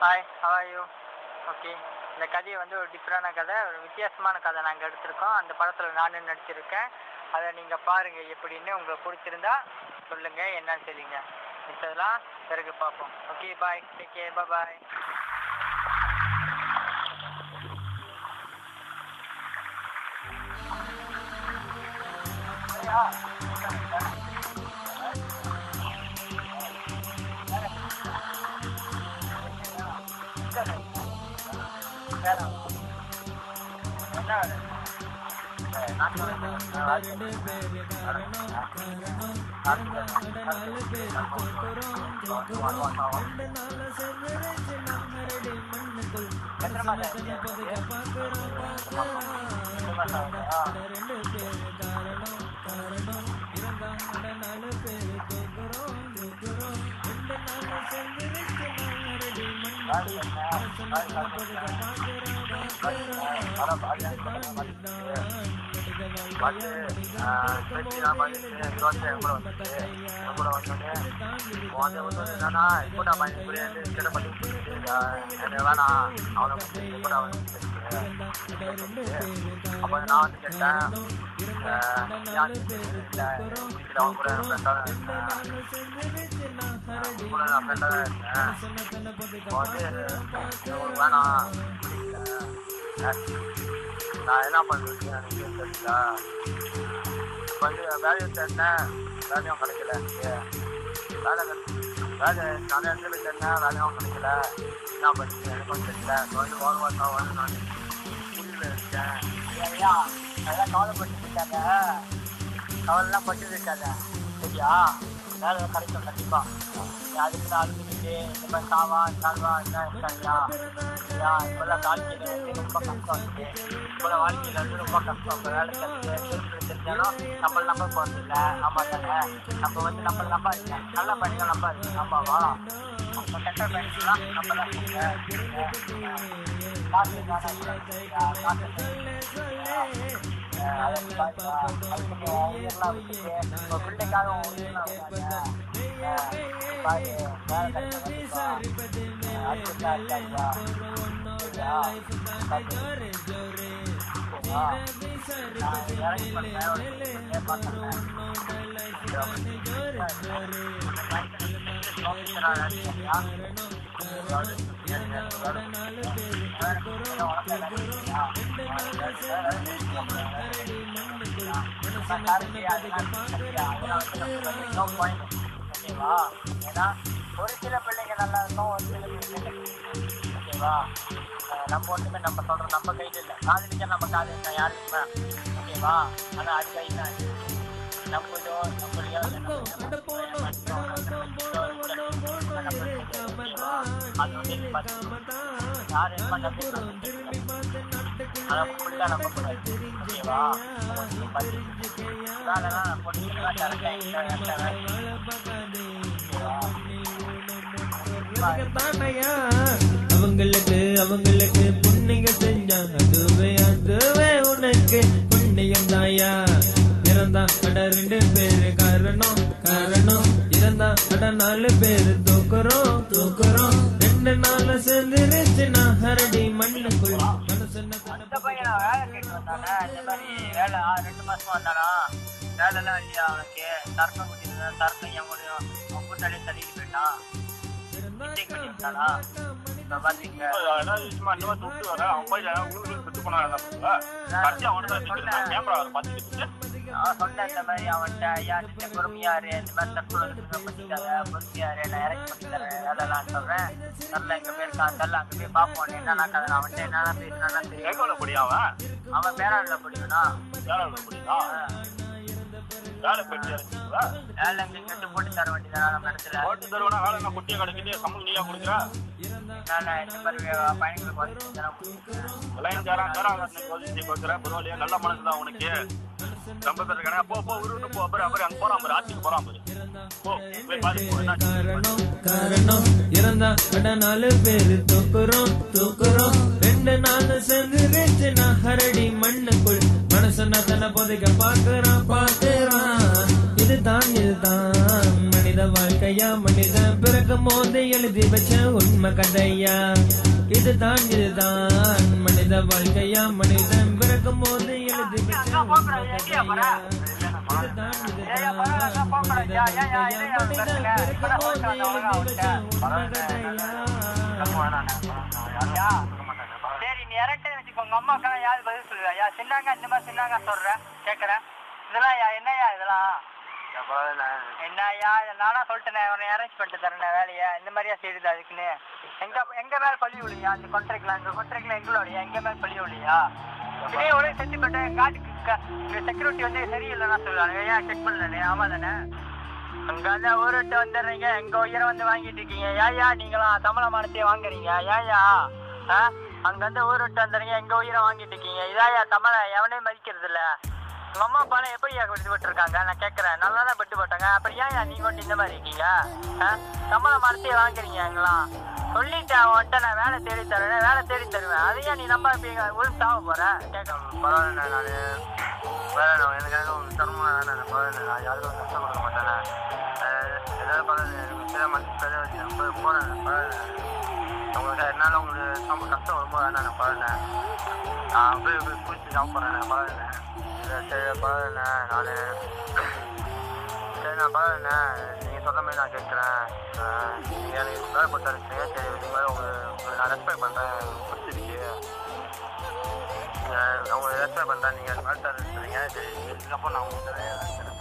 Hi, how are you? Okay, இந்த கதையை வந்து ஒரு டிஃப்ரெண்டான கதை, ஒரு வித்தியாசமான கதை நாங்கள் எடுத்திருக்கோம். அந்த படத்தில் நானும் நடிச்சிருக்கேன். அதை நீங்கள் பாருங்கள். எப்படின்னு உங்களுக்கு பிடிச்சிருந்தா சொல்லுங்கள், என்னன்னு சொல்லுங்க. மிச்சதெல்லாம் பிறகு பார்ப்போம். ஓகே, பாய், டேக் கேர், பாய். நான் என்ன பண்ணுறேன் தெரியல. வந்து வேலையை தேடினேன், வேலையும் கிடைக்கல. எனக்கு வேலை நிறைய இடத்துல தேடினேன், வேலையும் கிடைக்கல. என்ன பண்ணுறது எனக்கும் தெரியல. வந்து வாழ்வாட்டம் நான் முடிவில் இருக்கேன். ஐயா அதெல்லாம் கவலைப்பட்டு இருக்காங்க, கவலைலாம் பட்டு இருக்காங்க. சரியா, வேலை கிடைக்கும் கண்டிப்பாக. அதுக்கு தான் அழுதுகிட்டு இந்த மாதிரி சால்வா என்ன இருக்காங்கயா. ஐயா இப்போல்லாம் வாழ்க்கையில் வந்து ரொம்ப கஷ்டம் இருக்குது. இப்போல்லாம் வாழ்க்கையில் வந்து ரொம்ப கஷ்டம். இப்போ வேலை தெரிஞ்சாலும் நம்மளை நம்ப போகிறது இல்லை. ஆமாம் தானே, நம்ம வந்து நம்மளை நம்பாதீங்க. நல்ல பணிகள் நம்பாதீங்க. ஆமாவா, நம்ம கெட்ட பணிகள்லாம் நம்ம பிள்ளைக்காக ஓகேவா. ஏன்னா ஒரு சில பிள்ளைங்க நல்லா இருக்கும், ஒரு சில பிள்ளைங்க ஓகேவா. நம்ம ஒன்றுமே நம்ம சொல்கிறோம் நம்ம கையில் இல்லை. காதலிக்க நம்ம காதலிக்க யாருக்குமே ஓகேவா. ஆனால் அது கையில் தான் நம்மளோ நம்மளையோ அது வந்து யார் என்ன அதை ஃபுல்லாக நம்ம கூடாது ஓகேவா. வேலைலாம் பொண்ணுங்களாம் அவங்களுக்கு புண்ணிய செஞ்சாங்க, அதுவே உனக்கு புண்ணியம் தாயா. இறந்தா அட 2 பேரு காரணம் இறந்தா அட 4 பேரு தூக்குறோம் 2 நாள் சேர்ந்துருச்சுன்னா ஹரடி மண்ணுக்குள் அந்த பையன் வேலை கேட்டு வந்தானே. இந்த மாதிரி வேலை 2 மாசமா வந்தானா, வேலைலாம் இல்லையா அவனுக்கு. தர்க்கம் குட்டிருந்தேன், தர்க்கம் என் முடியும் அவன் கூட்டாளியே தள்ளிட்டு போயிட்டான். பண்ணிட்டானா இப்போ பார்த்தீங்க. சொன்னேன் இந்த மாதிரி அவன்கிட்ட, ஐயா நீங்க பொறுமையாரு, இந்த மாதிரி தற்கொலை பண்ணிட்டாங்க, பொறுமையாரு, நான் இறக்கி பண்ணி தரேன் அதெல்லாம் சொல்றேன். நல்ல எங்க போயிருக்கான் தெரியல, அங்கே போய் பார்ப்போம் என்னன்னா கதை. அவன்கிட்ட என்னென்ன பேசினான்னா தெரியும். அவன் பேராளில் படிக்கணா வேலை கட்டு போட்டு தர வேண்டியதான் நம்ம இடத்துல. போட்டு தருவா வேலை குட்டியை கிடைக்கிட்டு சம்பளம் நீயா கொடுக்குற. இந்த மாதிரி பயணிகளுக்கு பரவாயில்லையா, நல்ல மனசுதான் உனக்கு. ரொம்ப பேர் போ உருட்டு போ, அப்புறம் அங்க போறான் பாரு, ஆட்சிக்கு போறான் பாரு. காரணம் இறந்தா அட 4 பேரு தூக்குறோம் 2 நாள் சேர்ந்துருச்சுன்னா ஹரடி மண்ணுக்குள் மனசன தன்னை புதைக்க பாக்குறான். இதுதான் மனித வாழ்க்கையா மனிதன் பிறக்கும் போது எழுதி வச்ச உண்மை கதையா இதுதான் மனித வாழ்க்கையா மனிதன் பிறக்கும் போது எழுதி வச்ச உண்மை கதையா இதுதான் மனித வாழ்க்கையா மனிதன் பிறக்கும் போது எழுதி வச்ச உண்மை கதையா. சரி நீ இறட்டு வச்சுக்கோங்க அம்மாக்கெல்லாம் யாரு பதில் சொல்லுவா யா சின்னாங்க இந்த மாதிரி சின்னாங்க சொல்றேன் கேட்கறேன் இதெல்லாம் என்னையா இதெல்லாம் என்னையா நானா சொல்லிட்டேன் உன்னை அரேஞ்ச் பண்ணிட்டு தரேன் வேலையை இந்த மாதிரியா செய்யுது அதுக்குன்னு எங்க மேல பள்ளி விடுயா அந்த கொண்ட்ராக்ட்ல எங்களோடைய எங்க மேல பள்ளி விடுயா இதே ஒரே செஞ்சு பண்ணேன் காட்டுக்கு செக்யூரிட்டி வந்து சரியில்லைன்னா சொல்லுவாங்க ஏன் செக் பண்ணலனே ஆமா தானே அங்க வந்து ஊர் விட்டு வந்துடுறீங்க எங்க உயிரை வந்து வாங்கிட்டு இருக்கீங்க ஏயா நீங்களாம் தமிழ மானத்தையே வாங்குறீங்க ஏயா அங்க வந்து ஊர் விட்டு வந்துடுறீங்க எங்க உயிரை வாங்கிட்டு இருக்கீங்க இதாயா தமிழ எவனையும் மதிக்கிறது இல்ல உங்க அம்மா அப்பால எப்படி விட்டு இருக்காங்க நான் கேட்கறேன் நல்லா தான் பட்டு போட்டாங்க அப்புறம் ஏன் நீங்க வந்து இந்த மாதிரி இருக்கீங்க தமிழ மரத்தையே வாங்குறீங்க எங்களாம் சொல்லிட்டேன் அவன்கிட்ட நான் வேலை தேடி தருவேன் அதையா நீ நம்ம ஊருக்கு சாவ போற கேட்க பரவாயில்ல நான் வேலை எனக்காக தரமா தானே பரவாயில்ல நான் யாருக்கும் கஷ்டம் கொடுக்க மாட்டேன் ஏதாவது பரவாயில்ல மனசு போறேன் பரவாயில்ல உங்களுக்கு என்னால் உங்களுக்கு ரொம்ப கஷ்டம் வரும்போது நான் பரவாயில்ல நான் போய் குளிச்சு சாப்பிட்றேன் பரவாயில்ல சரி பரவாயில்ல நான் சரி நான் பரவாயில்ல நீங்கள் சொல்கிற மாதிரி நான் கேட்குறேன் நீங்கள் எனக்கு வேலை கொடுத்தா இருக்கீங்க சரி இது மாதிரி உங்களுக்கு நான் ரெஸ்பெக்ட் பண்ணுறேன் பிடிச்சிருக்கு உங்களுக்கு ரெஸ்பெக்ட் பண்ணுறேன் நீங்கள் வேலை தர இருக்கிறீங்க சரி இதுக்கப்புறம் நான் உங்களுக்கு வேலை தரேன்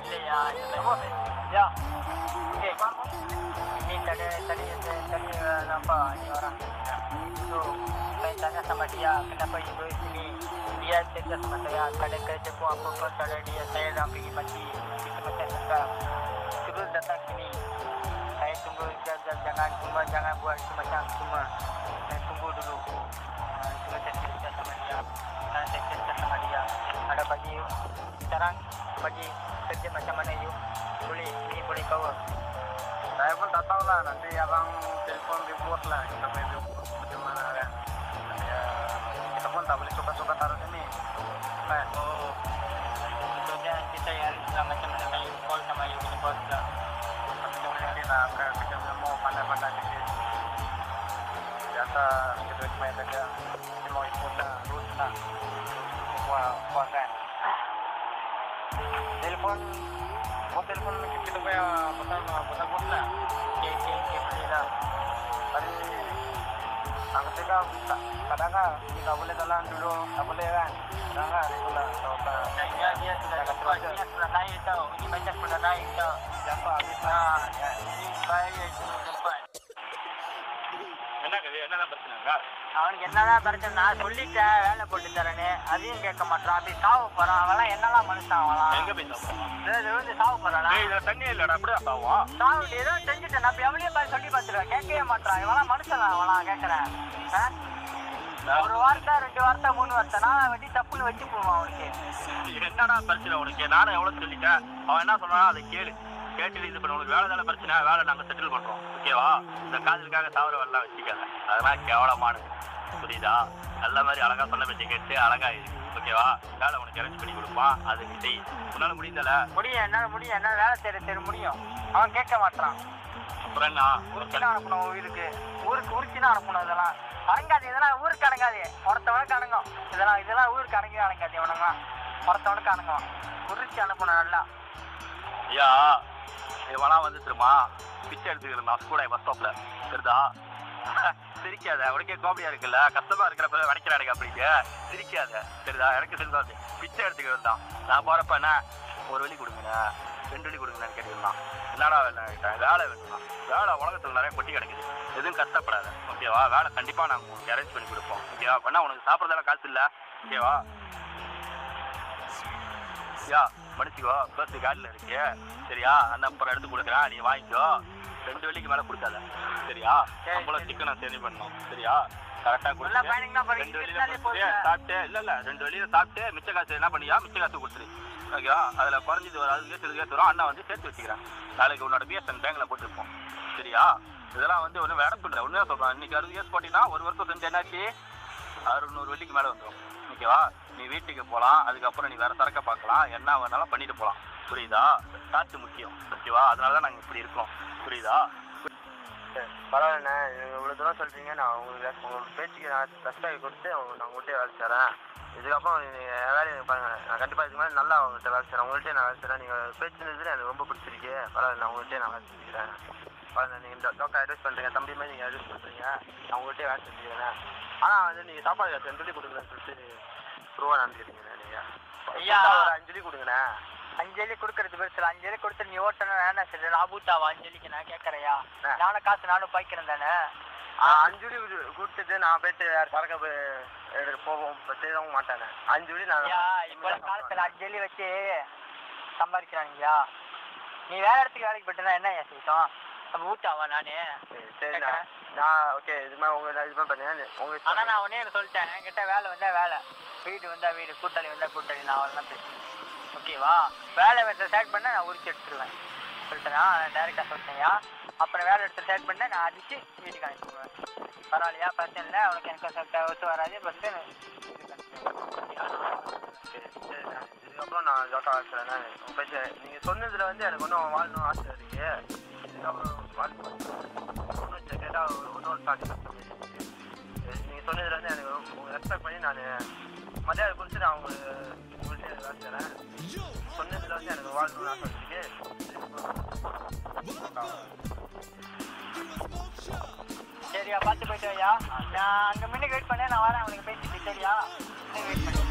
இல்லையா இல்லையா ini tadi apa orang itu saya tanya sama dia kenapa ibu sini dia cerita sama saya kadang kerja pun apa kata dia saya dah pergi mati di tempat saya sekarang terus datang sini saya tunggu jangan buat semacam semua saya tunggu dulu cuma saya cerita sama dia saya cerita sama dia ada bagi sekarang bagi kerja macam mana you boleh cover. Saya pun tak tahu lah nanti abang telepon report lah kita main report macam mana kan ya kita pun tak boleh suka-suka taruh sini kan maksudnya kita ya macam mana kayu call sama you punya bos lah macam mana lah kita mau pandai-pandai sikit biasa kita main saja kita mau ikut lah rules lah buat kan telepon kita punya pasal bos lah beli lah tadi ketiga kadang-kadang kita boleh jalan dulu tak boleh kan kadang-kadang itulah dia sudah naik tau ini macam sudah naik tau siapa bisa ini saya itu tempat என்னதான் பிரச்சனை அவனுக்கு என்னதான் பிரச்சனை நான் சொல்லிட்டேன் வேலை போட்டு தரேன்னு அதையும் கேட்க மாட்டான் அப்படி சாவ போறான் அவெல்லாம் என்னெல்லாம் மனுஷன் அவெல்லாம் எங்க போய் சாவ போறானா தண்ணி இல்லடா அப்படியே சாவும் சாவு ஏதோ செஞ்சுட்டேன் நான் எவ்வளோ பாரு சொல்லி பார்த்துருவேன் கேட்கவே மாட்டான் இவெல்லாம் மனுஷன் அவெல்லாம் கேட்கறேன் ஒரு வார்த்தை 2 வார்த்தை 3 வார்த்தை நான் வெட்டி தப்புன்னு வச்சு போவான் அவனுக்கு என்னடா பிரச்சனை உனக்கு நானும் எவ்வளவு சொல்லிட்டேன் அவன் என்ன சொல்றான் அதை கேட்டு இது பண்ண உனக்கு வேலை பிரச்சனை வேலை நாங்கள் செட்டில் பண்றோம் ஓகேவா இந்த காதலுக்காக தவறு வரலாம் வச்சுக்காத அதெல்லாம் கேவலமானது புரியுதா நல்ல மாதிரி அழகா சொன்ன பேச்சு கேட்டு அழகா இது ஓகேவா வேலை உனக்கு அரேஞ்ச் பண்ணி கொடுப்பான் அது செய் உன்னால முடியல முடியும் என்னால வேலை தேட முடியும் அவன் கேட்க மாட்டான் அப்புறம் என்ன உருக்கினா அனுப்பணும் ஊருக்கு உருக்கினா அனுப்பணும் இதெல்லாம் அடங்காது இதெல்லாம் ஊருக்கு அடங்காது ஒருத்தவனுக்கு அடங்கும் இதெல்லாம் ஊருக்கு அடங்காது இவனுங்களாம் ஒருத்தவனுக்கு அடங்கும் உருச்சி அனுப்பணும் நல்லா ஐயா இவெல்லாம் வந்து திரும்ப பிச்சை எடுத்துக்கிறேன் ஸ்கூல் பஸ் ஸ்டாப்ல தெரியுதா சிரிக்காத உனக்கே காமெடியா இருக்குல்ல கஷ்டமா இருக்கிறப்ப வடைக்கிறானுங்க அப்படிங்க சிரிக்காத தெரியுதா எனக்கு தெரியாது பிச்சை எடுத்துக்கிறது தான் நான் போறப்ப என்ன 1 வழி கொடுங்கண்ணா 2 வழி கொடுங்கண்ணான்னு கேட்டுக்கலாம் என்னடா வேலை வேணும்னா வேலை உலகத்தில் நிறைய கொட்டி கிடைக்குது எதுவும் கஷ்டப்படாத ஓகேவா வேலை கண்டிப்பா நாங்கள் உங்களுக்கு அரேஞ்ச் பண்ணி கொடுப்போம் ஓகேவா பண்ணா உனக்கு சாப்பிட்றதெல்லாம் காசு இல்லை ஓகேவா யா மனுஷிக்கோ பஸ் காலில் இருக்கு சரியா அந்த அப்புறம் எடுத்து கொடுக்குறேன் நீ வாங்கிக்கோ 2 வழிக்கு மேலே கொடுக்காத சரியா நம்மளும் சிக்கனை சேஞ்ச் பண்ணணும் சரியா கரெக்டாக கொடுத்து 2 வழியில சாப்பிட்டு இல்லை 2 வழியில சாப்பிட்டு மிச்ச காசு என்ன பண்ணியா மிச்ச காசு கொடுத்துரு ஓகேவா அதில் குறைஞ்சது ஒரு 60 கேஸ் வரும் அண்ணா வந்து சேர்த்து வச்சுக்கிறேன் நாளைக்கு உன்னோட பிஎஸ்என் பேங்க்ல போட்டுருப்போம் சரியா இதெல்லாம் வந்து ஒன்றும் வேலை பண்ணுறேன் ஒன்றும் சொல்கிறேன் இன்னைக்கு 60 கேஸ் போட்டிங்கன்னா 1 வருஷம் செஞ்சு என்னாச்சு 600 வழிக்கு மேலே வந்துடும் ஓகேவா? நீ வீட்டுக்கு போகலாம், அதுக்கப்புறம் நீ வேற சரக்க பார்க்கலாம், என்ன வேணாலும் பண்ணிட்டு போகலாம். புரியுதா? காற்று முக்கியம். ஓகேவா? அதனால தான் நாங்கள் இப்படி இருக்கோம். புரியுதா? பரவாயில்லண்ணே, இவ்வளோ தூரம் சொல்கிறீங்க. நான் உங்களுக்கு பேச்சுக்கு நான் ரெஸ்பெக்ட் கொடுத்து நான் உங்கள்கிட்ட வேலை செய்கிறேன். இதுக்கப்புறம் நீங்கள் வேலையை பாருங்கள். நான் கண்டிப்பாக இதுக்கு மாதிரி நல்லா அவங்கள்ட்ட வேலை செய்கிறேன். உங்கள்கிட்ட நான் வேலை செய்கிறேன். நீங்கள் பேச்சுனது எனக்கு ரொம்ப பிடிச்சிருக்கு. பரவாயில்ல, நான் உங்கள்கிட்ட நான் வேலை செஞ்சுக்கிறேன். பரவாயில்ல, நீங்கள் டாக்டர் அட்வைஸ் பண்ணுறீங்க, தம்பி மாதிரி நீங்கள் அட்வைஸ் பண்ணுறீங்க. நான் உங்கள்கிட்ட வேலை செஞ்சுக்கிறேன். ஆனால் வந்து நீங்கள் சாப்பாடு காசு 2 கொடுக்குறேன்னு சொல்லிட்டு ரூபா நடந்துக்கிறீங்கண்ணே. நீங்கள் ஐயா ஒரு 5 கொடுங்கண்ணே. 5 கொடுக்கறது பெருசு. 5 கொடுத்து நீ ஓட்டணும் வேணா சரி. நான் பூத்தாவா 5 நான் கேட்கறையா? நானும் காசு நானும் பாய்க்கிறேன் தானே. 5 கொடுத்துட்டு நான் போயிட்டு வேறு சரக்கு போவோம் செய்யவும் மாட்டேன். 5 நான் இப்போ காலத்தில் 5 வச்சு சம்பாதிக்கிறானுங்கயா. நீ வேற இடத்துக்கு வேலைக்கு போயிட்டுனா என்ன செய்யட்டும்? நம்ம ஊட்டாவா நானு? சரி நான் ஓகே இது மாதிரி உங்க இது மாதிரி பண்ணேன் உங்க. ஆனால் நான் உடனே சொல்லிட்டேன், என்கிட்ட வேலை வந்தால் வேலை, வீடு வந்தால் வீடு, கூட்டாளி வந்தால் கூட்டாளி. நான் அவெல்லாம் பேசுவேன். ஓகேவா? வேலை எடுத்து ஸ்டார்ட் பண்ண நான் உரிச்சு எடுத்துருவேன் சொல்லிட்டேனா? நான் டைரெக்டாக சொல்லிட்டேன்யா. அப்புறம் வேலை எடுத்து ஸ்டார்ட் பண்ண நான் அடிச்சு வீட்டுக்கு அனுப்பிடுவேன். பரவாயில்லையா? பிரச்சனை இல்லை. உனக்கு எனக்கு ஒத்து வராது. ஃபஸ்ட்டு இதுக்கப்புறம் நான் ஜோக்கா ஆச்சுறேன். உங்க பேச்சு நீங்கள் சொன்னதில் வந்து எனக்கு ஒன்றும் வாழணும் ஆசை இருக்கு. இதுக்கப்புறம் ஒன்றும் கேட்டால் இன்னொரு சாட்சி நீங்கள் சொன்னதில் வந்து எனக்கு உங்கள் ரெஸ்பெக்ட் பண்ணி நான் மரியாதை கொடுத்து நான் உங்கள்கிட்ட வேலை செய்கிறேன். சொன்னதில் வந்து எனக்கு வாழணும்னு ஆசை இருக்கு. சரியா? பார்த்து போயிட்டு ஐயா. நான் அங்கே முன்னுக்கு வெயிட் பண்ணேன். நான் வரேன் அவனுக்கு பேசிட்டு. சரியா? வெயிட் பண்ணேன்.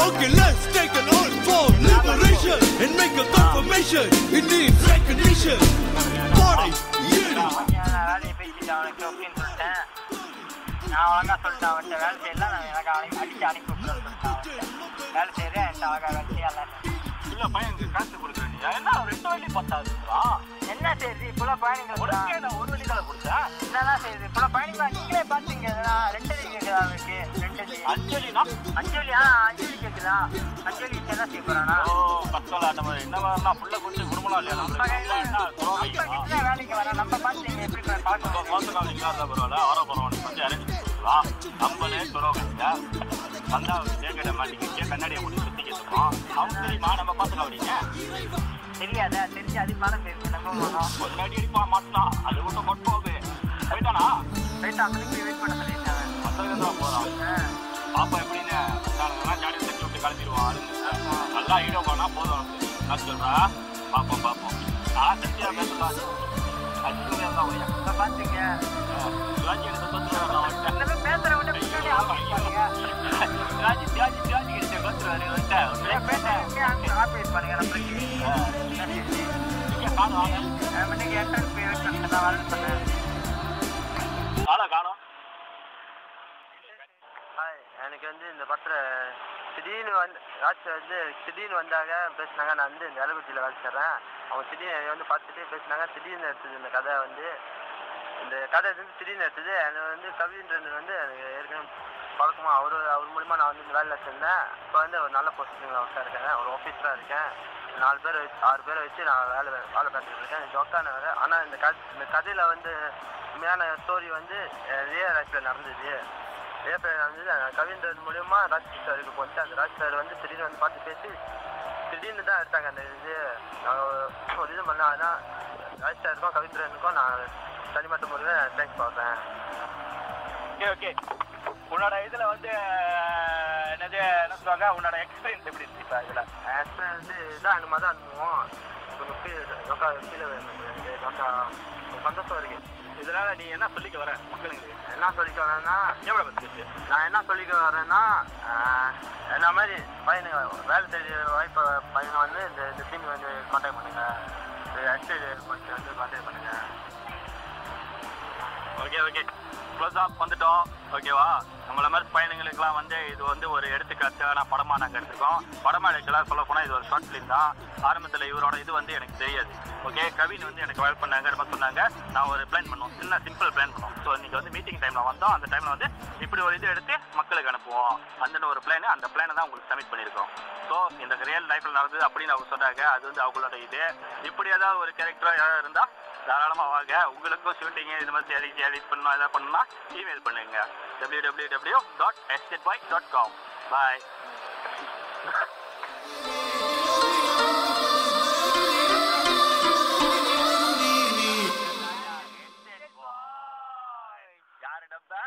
Okay, let's take an oath for liberation and make a confirmation. It needs recognition. Party, நான் வேலையை பேசிட்டு அவனுக்கு ஓகேன்னு சொல்லிட்டேன். நான் அழகா சொல்லிட்டேன் அவன்கிட்ட வேலை செய்யலாம். நான் எனக்கு அடிச்சு அனுப்பி விட்டுறேன் சொல்லிட்டேன். வேலை செய்கிறேன், என்கிட்ட அழகா வேலை செய்யலாம். இல்லை பையனுக்கு காசு கொடுக்குறேன். நீ என்ன 2 வழி பத்தாதுங்களா? என்ன செய்யுது இப்போல பயணிகள்? நான் 1 வழி தானே கொடுத்தேன். என்னதான் செய்யுது இப்போல பயணிகள்? நீங்களே பார்த்துங்க. 2 கேட்குதா அவருக்கு? 2 அஞ்சலினா? அஞ்சலி கேட்குதா? அஞ்சலி என்ன செய்ய போறானா? ஓ கஷ்டம் அந்த மாதிரி என்ன வரலாம் புள்ள கொஞ்சம் குடும்பம் இல்லையா? நம்ம வேலைக்கு வர நம்ம பார்த்துங்க எப்படி பார்க்கணும். பரவாயில்ல வர பரவாயில்ல வந்து அரேஞ்ச் பண்ணிக்கலாம். நம்மளே துறவங்க வந்தா கேட்கிற மாட்டேங்க கண்ணாடியை முடிச்சு சுற்றி கேட்டுருக்கோம். அவங்க தெரியுமா நம்ம பார்த்துக்க அப்படிங்க தெரியாத தெரிஞ்சு அது பாடம் தெரிஞ்சு நம்ம ஒரு அடி அடிப்பா மாட்டலாம். அது மட்டும் மட்டும் போயிட்டானா? போயிட்டு அங்கே வெயிட் பண்ண சொல்லிட்டாங்க. மற்றவங்க தான் போகிறான். பாப்பா எப்படின்னு ஜாடி தட்டி விட்டு கலத்திடுவான். ஆளுங்க நல்லா ஈடோ போனா போதும். நான் சொல்றா பார்ப்போம். சத்தியா பேசலாம். அது தான் ஒய்யா பார்த்துங்க. சிவாஜி எடுத்து பத்து பேசுற விட சிவாஜி கிட்ட பத்துருவாரு ஆப்ரேட் பண்ணுங்க. நம்மளுக்கு காணும் இன்னைக்கு என்ட்ரன்ஸ் போய் வெயிட் பண்ண நான் வரேன்னு சொன்னேன். காணும் எனக்கு வந்து இந்த பத்திரம் திடீர்னு திடீர்னு வந்தாங்க பேசினாங்க. நான் வந்து இந்த எலகுச்சியில் வேலை செய்கிறேன். அவங்க திடீர்னு வந்து பார்த்துட்டு பேசினாங்க. திடீர்னு எடுத்தது இந்த கதை வந்து திடீர்னு எடுத்தது. எனக்கு வந்து கவின்றன் வந்து எனக்கு ஏற்கனவே பழக்கமாக அவர் மூலிமா நான் வந்து இந்த வேலையில் சேர்ந்தேன். இப்போ வந்து ஒரு நல்ல பொசிஷனில் ஒர்க்காக இருக்கேன். ஒரு ஆஃபீஸராக இருக்கேன். 6 பேரை வச்சு நான் வேலை பார்த்துட்டு இருக்கேன். ஜோக்கான வேலை. ஆனால் இந்த கதையில் வந்து உண்மையான ஸ்டோரி வந்து ரியல் லைஃப்பில் நடந்தது. கவின்றன் மூலியமா ராஜ் சாருக்கு போச்சு. அந்த ராஜ் சார் வந்து திடீர்னு வந்து பார்த்து பேசி திடீர்னு தான் எடுத்தாங்க அந்த இது. ஒரு இது பண்ணேன். ஆனால் ராஜ் சாருக்கும் கவின்றனுக்கும் நான் தனிமட்ட முறையில் தேங்க்ஸ் பார்ப்பேன். ஓகே உன்னோட இதில் வந்து என்ன சொல்லுவாங்க, உன்னோட எக்ஸ்பீரியன்ஸ் எப்படி இருந்துச்சு? இப்போ இதில் எக்ஸ்பீரியன்ஸ் இதான் அந்த மாதிரி தான் அனுபவம். கொஞ்சம் சந்தோஷம் இருக்குது. இதனால நீ என்ன சொல்லிக்க வர மக்களுக்கு? என்ன சொல்லிக்க வரேன்னா எவ்வளோ பத்து நான் என்ன சொல்லிக்க வரேன்னா என்ன மாதிரி பையனுங்க வேலை செய்ய வாய்ப்பு பையனை வந்து இந்த டீம் வந்து கான்டாக்ட் பண்ணுங்க. எக்ஸ்டேஜ் வந்து கான்டாக்ட் பண்ணுங்க. ஓகே க்ளோஸ் ஆஃப் வந்துட்டோம். ஓகேவா? நம்மள மாதிரி பயணிகளுக்கெல்லாம் வந்து இது வந்து ஒரு எடுத்துக்காட்டான படமாக நாங்கள் எடுத்துருக்கோம். படமாக எடுக்கலாம் சொல்ல போனால் இது ஒரு ஷார்ட் ஃபிலிம் தான். ஆரம்பத்தில் இவரோட இது வந்து எனக்கு தெரியாது. ஓகே கவின் வந்து எனக்கு வேலை பண்ணாங்க. ரொம்ப சொன்னாங்க. நான் ஒரு பிளான் பண்ணோம், சிம்பிள் பிளான் பண்ணோம். ஸோ இன்றைக்கி வந்து மீட்டிங் டைமில் வந்தோம். அந்த டைமில் வந்து இப்படி ஒரு இது எடுத்து மக்களுக்கு அனுப்புவோம். அந்த ஒரு பிளான், அந்த பிளானை தான் உங்களுக்கு சப்மிட் பண்ணியிருக்கோம். ஸோ இந்த ரியல் லைஃப்பில் நடந்தது அப்படின்னு அவங்க சொன்னாங்க. அது வந்து அவங்களோட இது. இப்படி ஏதாவது ஒரு கேரக்டராக யாராவது இருந்தால் தாராளமாக வாங்க. உங்களுக்கும் ஷூட்டிங்கு இது மாதிரி எடிட் பண்ணணும் எதாவது பண்ணணும்னா இமெயில் பண்ணுங்க www.estatebyte.com. பாய். யாரு டப்பா?